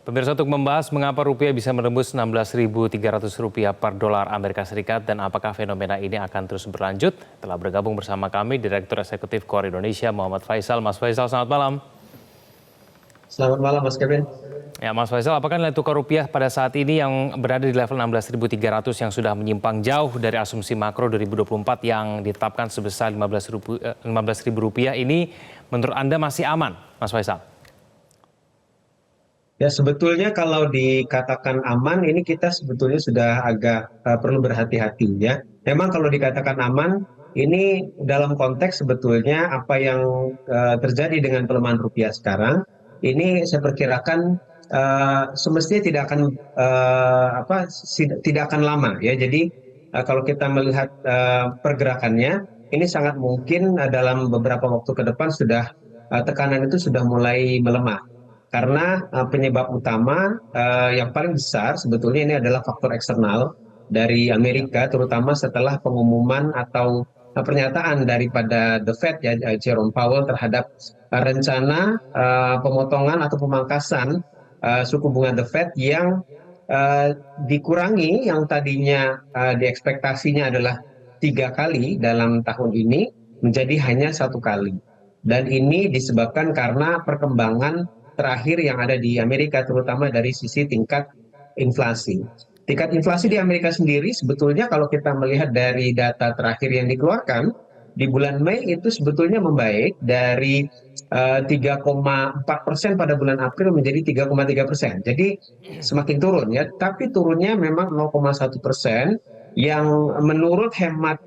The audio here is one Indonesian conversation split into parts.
Pemirsa, untuk membahas mengapa rupiah bisa menembus Rp16.300 per dolar Amerika Serikat dan apakah fenomena ini akan terus berlanjut, telah bergabung bersama kami Direktur Eksekutif Core Indonesia Muhammad Faisal. Mas Faisal, selamat malam. Selamat malam Mas Kevin. Ya, Mas Faisal, apakah nilai tukar rupiah pada saat ini yang berada di level 16.300 yang sudah menyimpang jauh dari asumsi makro 2024 yang ditetapkan sebesar Rp15.000 ini menurut Anda masih aman, Mas Faisal? Ya sebetulnya kalau dikatakan aman ini kita sebetulnya sudah agak perlu berhati-hati ya. Memang kalau dikatakan aman ini dalam konteks sebetulnya apa yang terjadi dengan pelemahan rupiah sekarang ini saya perkirakan semestinya tidak akan lama ya. Jadi kalau kita melihat pergerakannya ini sangat mungkin dalam beberapa waktu ke depan sudah tekanan itu sudah mulai melemah. Karena penyebab utama yang paling besar sebetulnya ini adalah faktor eksternal dari Amerika, terutama setelah pengumuman atau pernyataan daripada The Fed ya, Jerome Powell terhadap rencana pemotongan atau pemangkasan suku bunga The Fed yang dikurangi, yang tadinya diekspektasinya adalah 3 kali dalam tahun ini menjadi hanya 1 kali. Dan ini disebabkan karena perkembangan terakhir yang ada di Amerika, terutama dari sisi tingkat inflasi. Tingkat inflasi di Amerika sendiri sebetulnya kalau kita melihat dari data terakhir yang dikeluarkan di bulan Mei itu sebetulnya membaik dari 3,4% pada bulan April menjadi 3,3%. Jadi semakin turun ya, tapi turunnya memang 0,1% yang menurut hemat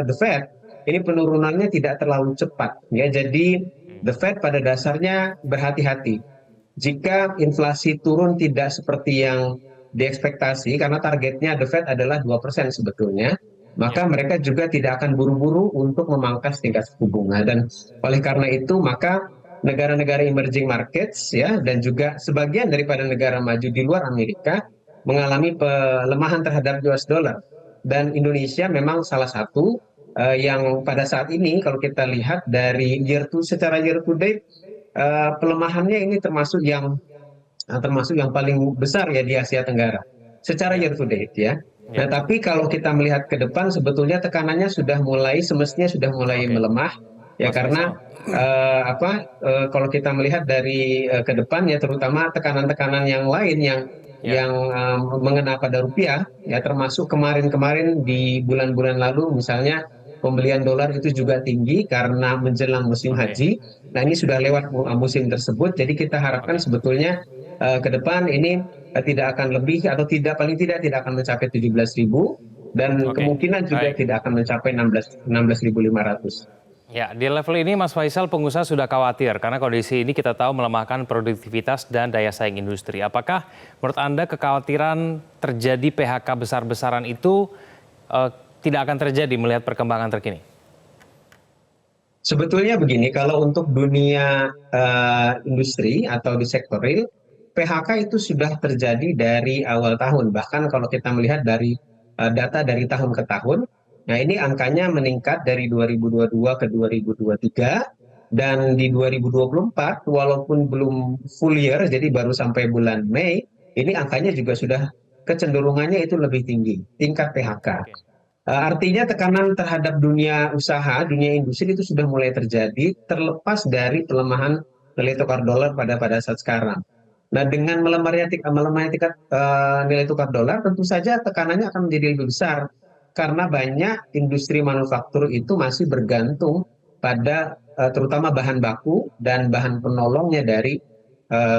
The Fed ini penurunannya tidak terlalu cepat ya. Jadi The Fed pada dasarnya berhati-hati. Jika inflasi turun tidak seperti yang diekspektasi, karena targetnya The Fed adalah 2% sebetulnya, maka mereka juga tidak akan buru-buru untuk memangkas tingkat suku bunga. Dan oleh karena itu, maka negara-negara emerging markets ya dan juga sebagian daripada negara maju di luar Amerika mengalami pelemahan terhadap US dollar. Dan Indonesia memang salah satu yang pada saat ini kalau kita lihat dari secara year to date pelemahannya ini termasuk yang paling besar ya di Asia Tenggara secara year to date ya. Nah, tapi kalau kita melihat ke depan sebetulnya tekanannya semestinya sudah mulai melemah ya. Mas karena kalau kita melihat dari ke depan ya, terutama tekanan-tekanan yang lain yang mengena pada rupiah ya, termasuk kemarin-kemarin di bulan-bulan lalu misalnya pembelian dolar itu juga tinggi karena menjelang musim haji. Nah, ini sudah lewat musim tersebut, jadi kita harapkan sebetulnya ke depan ini tidak akan lebih atau paling tidak akan mencapai 17.000 dan kemungkinan juga tidak akan mencapai 16.500. Ya, di level ini Mas Faisal, pengusaha sudah khawatir karena kondisi ini kita tahu melemahkan produktivitas dan daya saing industri. Apakah menurut Anda kekhawatiran terjadi PHK besar-besaran itu tidak akan terjadi melihat perkembangan terkini? Sebetulnya begini, kalau untuk dunia industri atau di sektor real, PHK itu sudah terjadi dari awal tahun. Bahkan kalau kita melihat dari data dari tahun ke tahun, nah ini angkanya meningkat dari 2022 ke 2023, dan di 2024 walaupun belum full year, jadi baru sampai bulan Mei, ini angkanya juga sudah kecenderungannya itu lebih tinggi, tingkat PHK. Artinya tekanan terhadap dunia usaha, dunia industri itu sudah mulai terjadi terlepas dari pelemahan nilai tukar dolar pada saat sekarang. Nah, dengan melemahnya tingkat nilai tukar dolar, tentu saja tekanannya akan menjadi lebih besar karena banyak industri manufaktur itu masih bergantung pada terutama bahan baku dan bahan penolongnya dari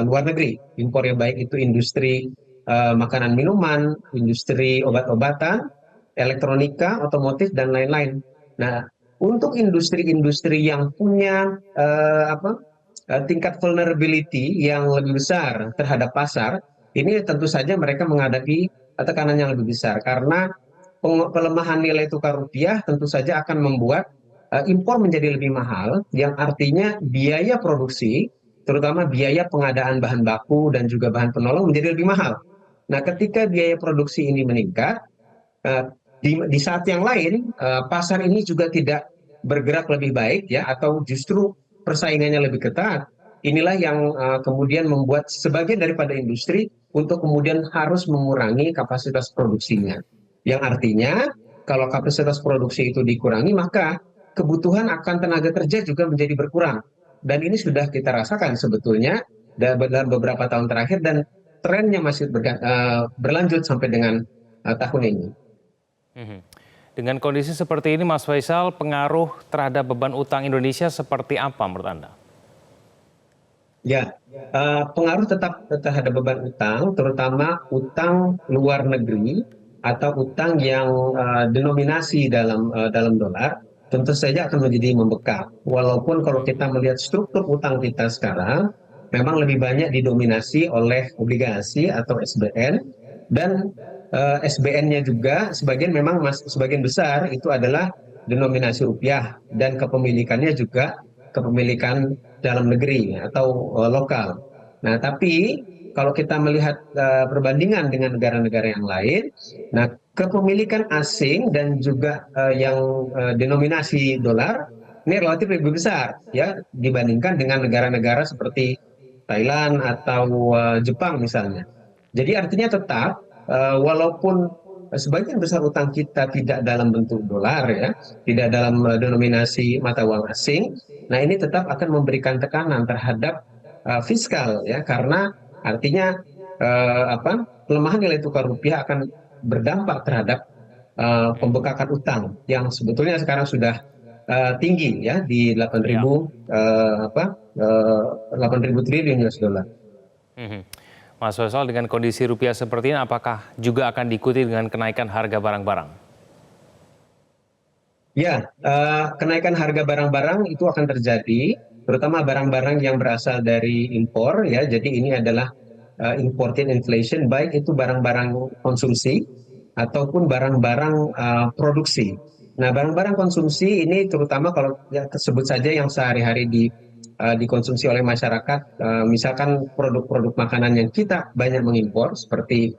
luar negeri. Impor yang baik itu industri makanan minuman, industri obat-obatan, elektronika, otomotif, dan lain-lain. Nah, untuk industri-industri yang punya tingkat vulnerability yang lebih besar terhadap pasar, ini tentu saja mereka menghadapi tekanan yang lebih besar karena pelemahan nilai tukar rupiah tentu saja akan membuat impor menjadi lebih mahal, yang artinya biaya produksi, terutama biaya pengadaan bahan baku dan juga bahan penolong menjadi lebih mahal. Nah, ketika biaya produksi ini meningkat, di saat yang lain pasar ini juga tidak bergerak lebih baik ya, atau justru persaingannya lebih ketat. inilah yang kemudian membuat sebagian daripada industri untuk kemudian harus mengurangi kapasitas produksinya. Yang artinya kalau kapasitas produksi itu dikurangi, maka kebutuhan akan tenaga kerja juga menjadi berkurang. Dan ini sudah kita rasakan sebetulnya dalam beberapa tahun terakhir, dan trennya masih berlanjut sampai dengan tahun ini. Mhm. Dengan kondisi seperti ini, Mas Faisal, pengaruh terhadap beban utang Indonesia seperti apa menurut Anda? Ya, pengaruh tetap terhadap beban utang, terutama utang luar negeri atau utang yang denominasi dalam dolar, tentu saja akan menjadi membengkak. Walaupun kalau kita melihat struktur utang kita sekarang, memang lebih banyak didominasi oleh obligasi atau SBN, dan SBN-nya juga sebagian besar itu adalah denominasi rupiah, dan kepemilikannya juga kepemilikan dalam negeri atau lokal. Nah, tapi kalau kita melihat perbandingan dengan negara-negara yang lain, nah kepemilikan asing dan juga yang denominasi dolar ini relatif lebih besar ya dibandingkan dengan negara-negara seperti Thailand atau Jepang misalnya. Jadi artinya tetap walaupun sebagian besar utang kita tidak dalam bentuk dolar ya, tidak dalam denominasi mata uang asing. Nah, ini tetap akan memberikan tekanan terhadap fiskal ya, karena artinya pelemahan nilai tukar rupiah akan berdampak terhadap pembekakan utang yang sebetulnya sekarang sudah tinggi ya di Ya. 8.000 triliun US dollar. Mhm. Mas Faisal, dengan kondisi rupiah seperti ini, apakah juga akan diikuti dengan kenaikan harga barang-barang? Ya, kenaikan harga barang-barang itu akan terjadi, terutama barang-barang yang berasal dari impor ya. Jadi ini adalah imported inflation, baik itu barang-barang konsumsi ataupun barang-barang produksi. Nah, barang-barang konsumsi ini terutama kalau yang tersebut saja yang sehari-hari dikonsumsi oleh masyarakat, misalkan produk-produk makanan yang kita banyak mengimpor seperti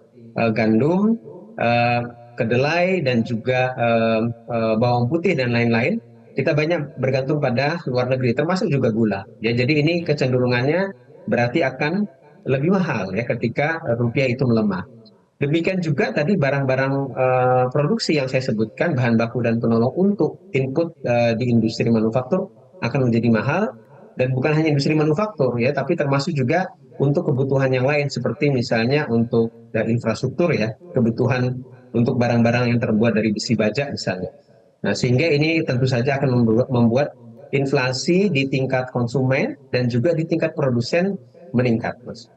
gandum, eh, kedelai dan juga bawang putih dan lain-lain, kita banyak bergantung pada luar negeri, termasuk juga gula. Ya, jadi ini kecenderungannya berarti akan lebih mahal ya ketika rupiah itu melemah. Demikian juga tadi barang-barang produksi yang saya sebutkan, bahan baku dan penolong untuk input di industri manufaktur akan menjadi mahal, dan bukan hanya industri manufaktur ya, tapi termasuk juga untuk kebutuhan yang lain seperti misalnya untuk infrastruktur ya, kebutuhan untuk barang-barang yang terbuat dari besi baja misalnya. Nah, sehingga ini tentu saja akan membuat inflasi di tingkat konsumen dan juga di tingkat produsen meningkat, Mas.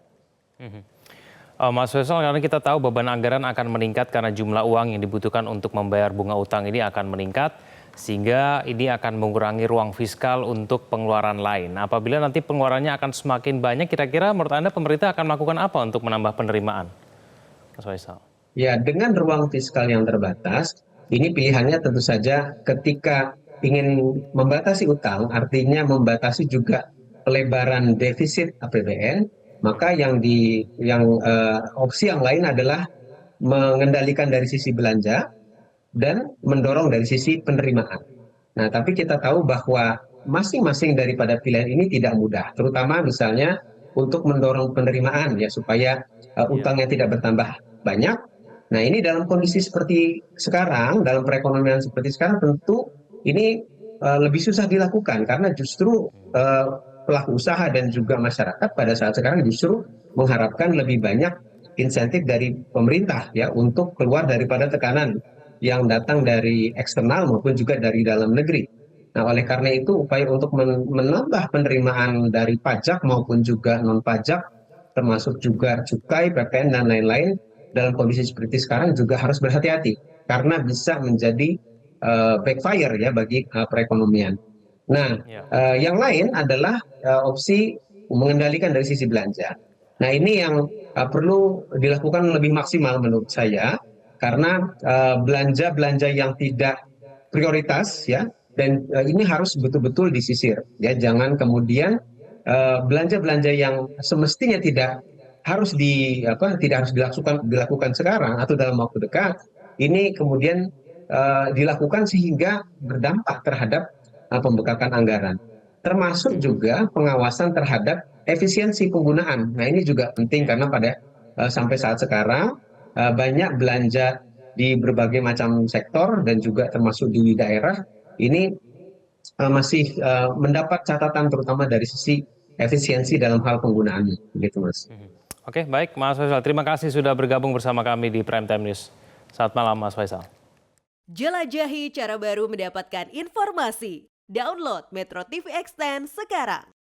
Mas Faisal, karena kita tahu beban anggaran akan meningkat karena jumlah uang yang dibutuhkan untuk membayar bunga utang ini akan meningkat, sehingga ini akan mengurangi ruang fiskal untuk pengeluaran lain. Apabila nanti pengeluarannya akan semakin banyak, kira-kira menurut Anda pemerintah akan melakukan apa untuk menambah penerimaan? Mas Faisal. Ya, dengan ruang fiskal yang terbatas, ini pilihannya tentu saja ketika ingin membatasi utang, artinya membatasi juga pelebaran defisit APBN, maka opsi yang lain adalah mengendalikan dari sisi belanja dan mendorong dari sisi penerimaan. Nah, tapi kita tahu bahwa masing-masing daripada pilihan ini tidak mudah, terutama misalnya untuk mendorong penerimaan ya supaya utangnya tidak bertambah banyak. Nah, ini dalam kondisi seperti sekarang, dalam perekonomian seperti sekarang tentu ini lebih susah dilakukan karena justru pelaku usaha dan juga masyarakat pada saat sekarang justru mengharapkan lebih banyak insentif dari pemerintah ya untuk keluar daripada tekanan yang datang dari eksternal maupun juga dari dalam negeri. Nah, oleh karena itu upaya untuk menambah penerimaan dari pajak maupun juga non pajak, termasuk juga cukai, PPN dan lain-lain, dalam kondisi seperti sekarang juga harus berhati-hati karena bisa menjadi backfire ya bagi perekonomian. Nah, Ya. yang lain adalah opsi mengendalikan dari sisi belanja. Nah, ini yang perlu dilakukan lebih maksimal menurut saya karena belanja-belanja yang tidak prioritas ya, dan ini harus betul-betul disisir ya, jangan kemudian belanja-belanja yang semestinya tidak harus dilakukan sekarang atau dalam waktu dekat, ini kemudian dilakukan sehingga berdampak terhadap pembekakan anggaran, termasuk juga pengawasan terhadap efisiensi penggunaan. Nah, ini juga penting karena pada sampai saat sekarang banyak belanja di berbagai macam sektor dan juga termasuk di daerah ini masih mendapat catatan terutama dari sisi efisiensi dalam hal penggunaannya, gitu Mas. Oke, baik Mas Faisal. Terima kasih sudah bergabung bersama kami di Prime Time News. Selamat malam Mas Faisal. Jelajahi cara baru mendapatkan informasi. Download Metro TV Extend sekarang.